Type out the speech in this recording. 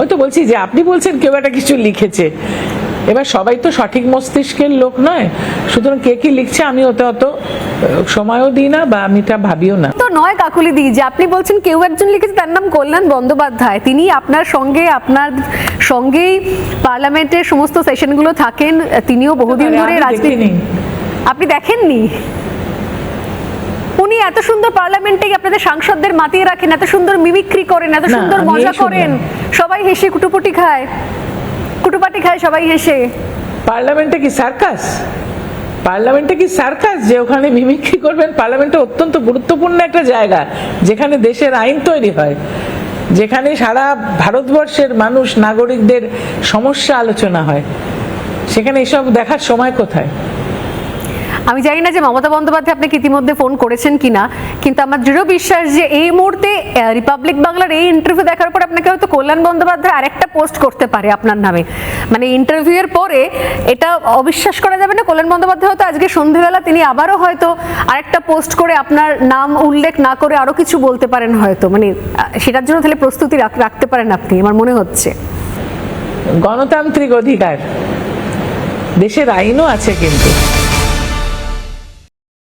ওই তো বলছি যে আপনি বলছেন কেউ একটা কিছু লিখেছে, এবার সবাই তো সঠিক মস্তিষ্কের লোক নয়, সুতরাং কে কি লিখছে আমি ওতে অত সময়ও দিই না বা আমি তা ভাবিও না। তো নয় কাকুলি দি, যে আপনি বলছেন কেউ একজন লিখেছে, তার নাম কল্যাণ বন্দ্যোপাধ্যায়। তিনি আপনার সঙ্গেই পার্লামেন্টের সমস্ত সেশনগুলো থাকেন, তিনিও বহুদিন ধরে রাজনীতি। আপনি দেখেননি? উনি এত সুন্দর পার্লামেন্টে আপনাদের সাংসদদের মাতিয়ে রাখেন, এত সুন্দর মিমিক্রি করেন, এত সুন্দর মজা করেন, সবাই হেসে কুটুপাটি খায় সবাই হেসে। পার্লামেন্টে কি সার্কাস? পার্লামেন্টে কি সার্কাস যে ওখানে মিমিক্রি করবেন? পার্লামেন্টে অত্যন্ত গুরুত্বপূর্ণ একটা জায়গা, যেখানে দেশের আইন তৈরি হয়, যেখানে সারা ভারতবর্ষের মানুষ নাগরিকদের সমস্যা আলোচনা হয়, সেখানে এসব দেখার সময় কোথায়? আমি জানি না যে মমতা বন্দ্যোপাধ্যায় আপনাকে ইতিমধ্যে ফোন করেছেন কিনা, কিন্তু আমার দৃঢ় বিশ্বাস যে এই মুহূর্তে রিপাবলিক বাংলার এই ইন্টারভিউ দেখার পর আপনাকে হয়তো কল্যাণ বন্দ্যোপাধ্যায় আরেকটা পোস্ট করতে পারে আপনার নামে। মানে ইন্টারভিউ এর পরে এটা অবিশ্বাস করা যাবে না, কল্যাণ বন্দ্যোপাধ্যায় হয়তো আজকে সন্ধ্যেবেলা তিনি আবারও হয়তো আরেকটা পোস্ট করে আপনার নাম উল্লেখ না করে আরো কিছু বলতে পারেন হয়তো, মানে সেটার জন্য তাহলে প্রস্তুতি রাখতে পারেন আপনি, আমার মনে হচ্ছে। গণতান্ত্রিক অধিকার, দেশের আইনও আছে কিন্তু।